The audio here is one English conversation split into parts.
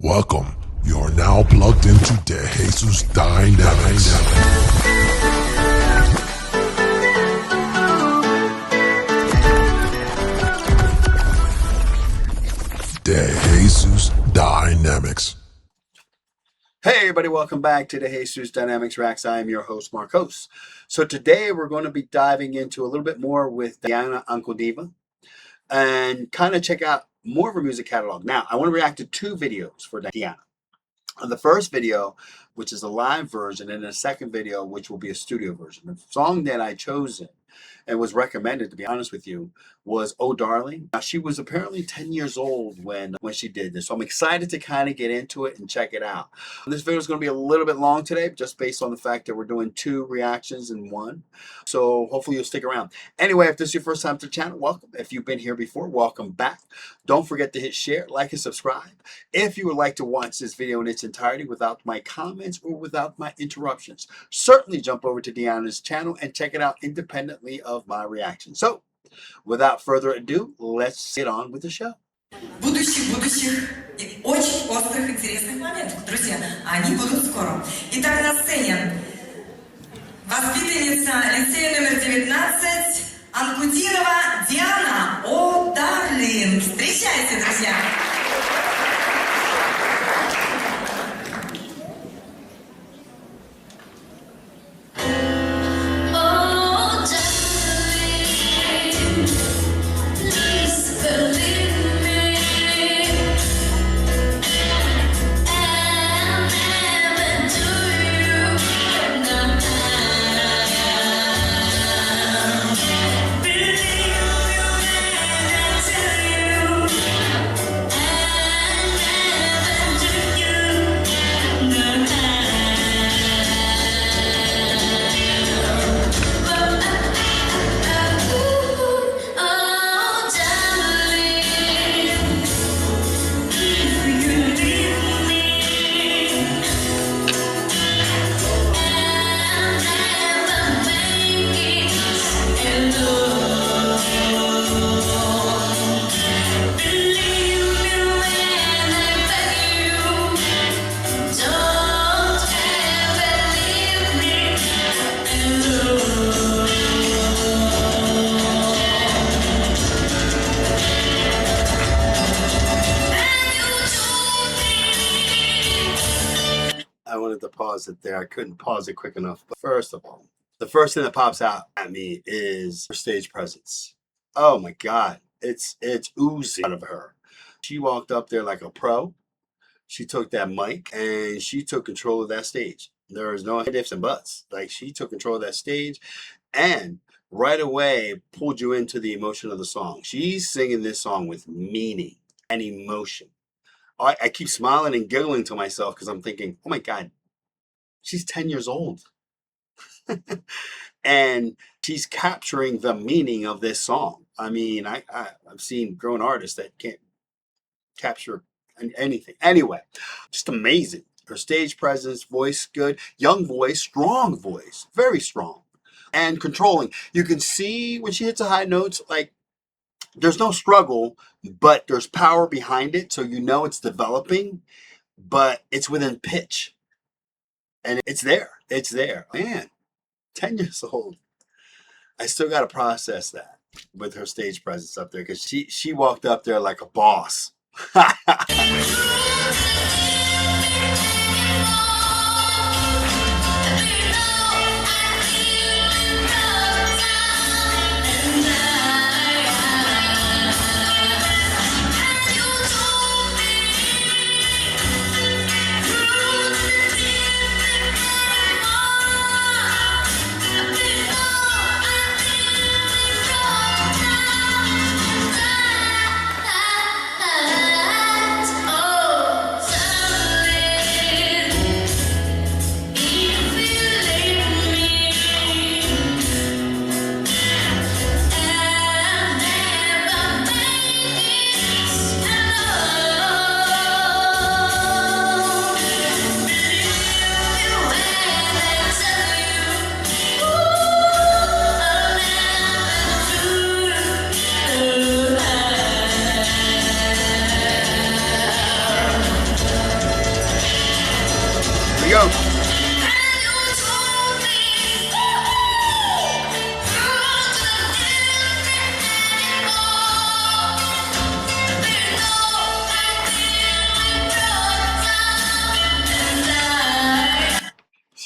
Welcome. You are now plugged into DeJesus Dynamics. DeJesus Dynamics. Hey everybody, welcome back to the DeJesus Dynamics Racks. I am your host, Marcos. So today we're going to be diving into a little bit more with Diana Ankudinova and kind of check out more of her music catalog. Now, I want to react to two videos for Diana. On the first video, which is a live version, and the second video, which will be a studio version. The song that I chosen and was recommended, to be honest with you, was Oh Darling. Now, she was apparently 10 years old when she did this, so I'm excited to kind of get into it and check it out. This video is going to be a little bit long today, just based on the fact that we're doing two reactions in one, so hopefully you'll stick around. Anyway, if this is your first time to the channel, welcome. If you've been here before, welcome back. Don't forget to hit share, like, and subscribe. If you would like to watch this video in its entirety without my comments or without my interruptions, certainly jump over to Diana's channel and check it out independently of my reaction. So, without further ado, let's get on with the show. Будущих и очень острых, интересных моментов, друзья. Они будут скоро. Итак, на сцене воспитанница лицея номер 19 Анкудинова Диана. О, Дарлин. Встречайте, друзья. I wanted to pause it there. I couldn't pause it quick enough. But first of all, the first thing that pops out at me is her stage presence. Oh my God. It's oozing out of her. She walked up there like a pro. She took that mic and she took control of that stage. There was no ifs and buts. Like, she took control of that stage and right away pulled you into the emotion of the song. She's singing this song with meaning and emotion. I keep smiling and giggling to myself because I'm thinking, oh my God, she's 10 years old. And she's capturing the meaning of this song. I mean, I've seen grown artists that can't capture anything. Anyway, just amazing. Her stage presence, voice good, young voice, strong voice, very strong, and controlling. You can see when she hits the high notes, like, there's no struggle, but there's power behind it. So you know it's developing, but it's within pitch. And it's there. It's there. Man, 10 years old. I still got to process that with her stage presence up there, because she walked up there like a boss.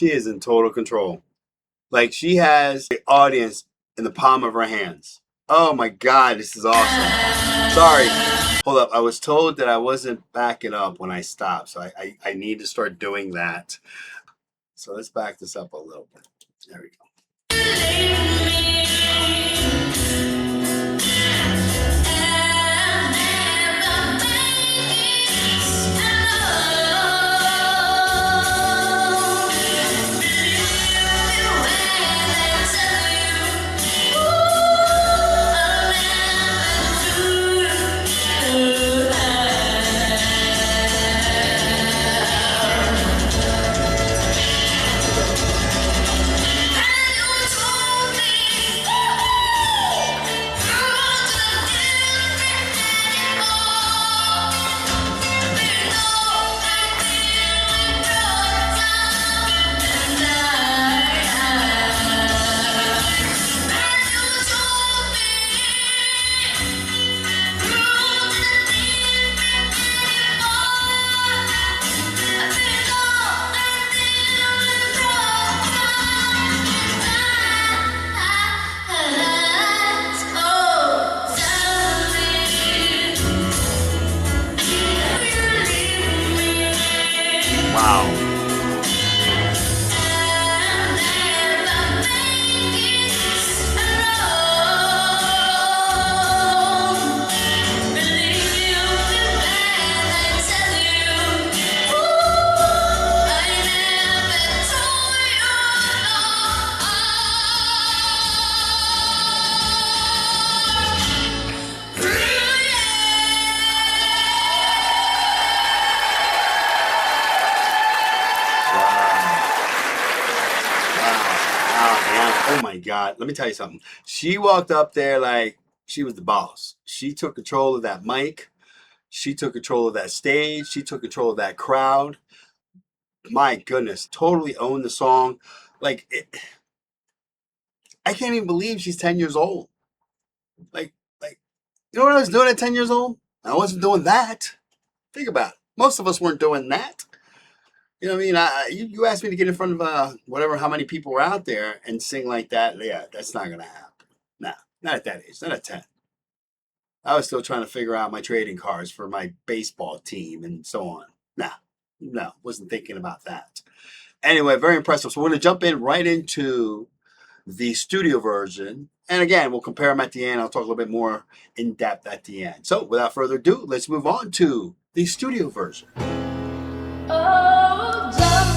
She is in total control. Like, she has the audience in the palm of her hands. Oh my God, this is awesome. Sorry. Hold up. I was told that I wasn't backing up when I stopped, so I need to start doing that. So let's back this up a little bit. There we go. Oh my God. Let me tell you something. She walked up there like she was the boss. She took control of that mic. She took control of that stage. She took control of that crowd. My goodness. Totally owned the song. Like, I can't even believe she's 10 years old. Like, you know what I was doing at 10 years old? I wasn't doing that. Think about it. Most of us weren't doing that. You know what I mean? You asked me to get in front of whatever, how many people were out there and sing like that. Yeah, that's not going to happen. Nah, not at that age, not at 10. I was still trying to figure out my trading cards for my baseball team and so on. No, wasn't thinking about that. Anyway, very impressive. So we're going to jump in right into the studio version. And again, we'll compare them at the end. I'll talk a little bit more in depth at the end. So without further ado, let's move on to the studio version. Oh, darling.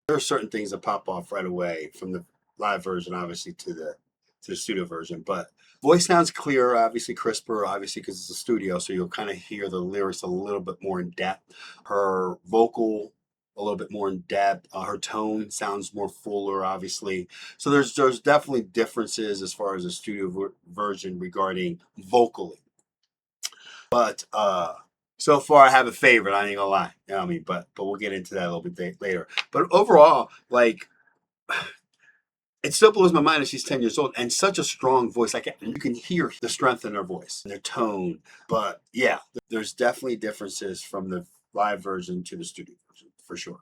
There are certain things that pop off right away from the live version, obviously, to the studio version. But voice sounds clearer, obviously crisper, obviously because it's a studio, so you'll kind of hear the lyrics a little bit more in depth. Her vocal a little bit more in depth. Her tone sounds more fuller, obviously. So there's definitely differences as far as the studio version regarding vocally. But so far I have a favorite. I ain't gonna lie. You know what I mean? But we'll get into that a little bit later. But overall, like, it still blows my mind that she's 10 years old and such a strong voice. Like, you can hear the strength in her voice and her tone. But yeah, there's definitely differences from the live version to the studio version for sure.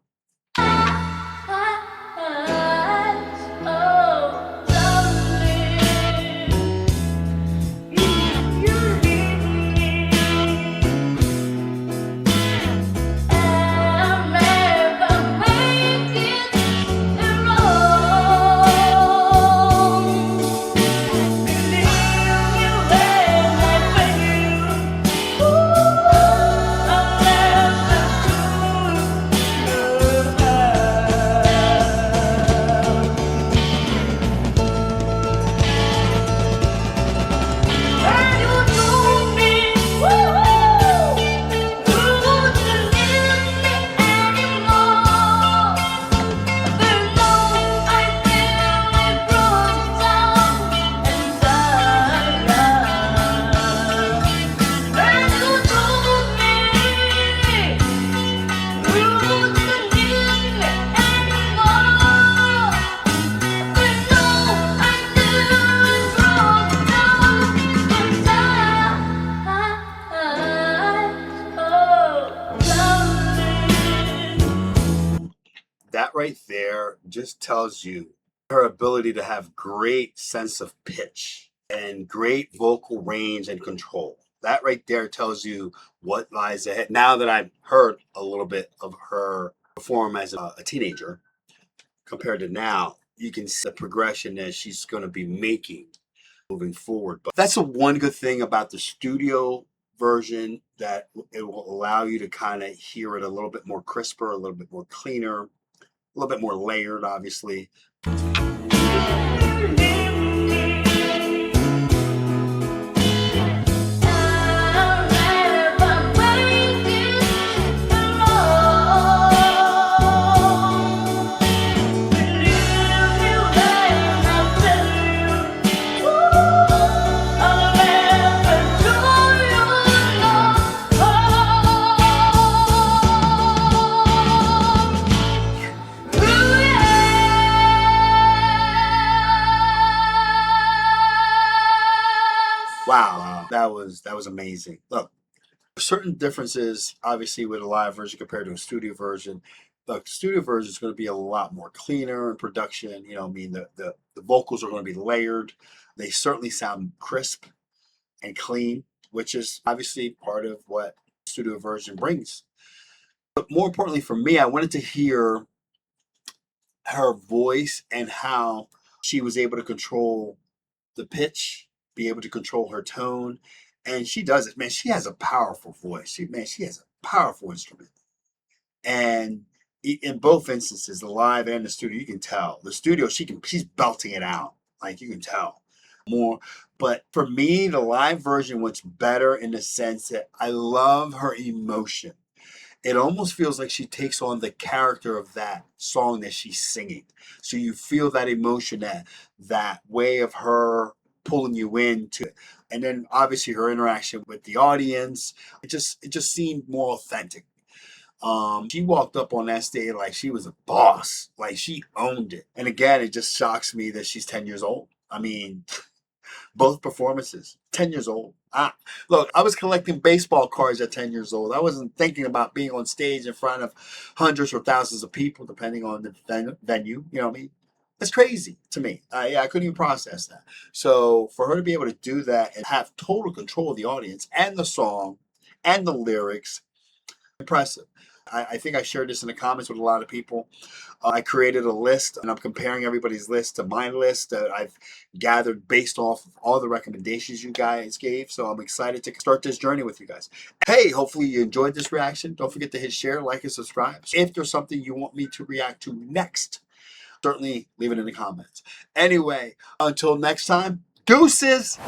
That right there just tells you her ability to have great sense of pitch and great vocal range and control. That right there tells you what lies ahead. Now that I've heard a little bit of her perform as a teenager compared to now, you can see the progression that she's going to be making moving forward. But that's the one good thing about the studio version, that it will allow you to kind of hear it a little bit more crisper, a little bit more cleaner, a little bit more layered, obviously. Wow, that was amazing. Look, certain differences, obviously, with a live version compared to a studio version. The studio version is going to be a lot more cleaner in production. You know, I mean, the vocals are going to be layered. They certainly sound crisp and clean, which is obviously part of what studio version brings. But more importantly for me, I wanted to hear her voice and how she was able to control the pitch, be able to control her tone. And she does it, man. She has a powerful voice. She has a powerful instrument. And in both instances, the live and the studio, you can tell. The studio, she's belting it out. Like, you can tell more. But for me, the live version was better in the sense that I love her emotion. It almost feels like she takes on the character of that song that she's singing. So you feel that emotion, that way of her pulling you into it. And then obviously her interaction with the audience, it just seemed more authentic. She walked up on that stage like she was a boss, like she owned it. And again, it just shocks me that she's 10 years old. I mean, both performances, 10 years old. Look, I was collecting baseball cards at 10 years old. I wasn't thinking about being on stage in front of hundreds or thousands of people, depending on the venue. You know what I mean? It's crazy to me. I couldn't even process that. So for her to be able to do that and have total control of the audience and the song and the lyrics, impressive. I think I shared this in the comments with a lot of people. I created a list, and I'm comparing everybody's list to my list that I've gathered based off of all the recommendations you guys gave. So I'm excited to start this journey with you guys. Hey, hopefully you enjoyed this reaction. Don't forget to hit share, like, and subscribe. If there's something you want me to react to next, certainly leave it in the comments. Anyway, until next time, deuces!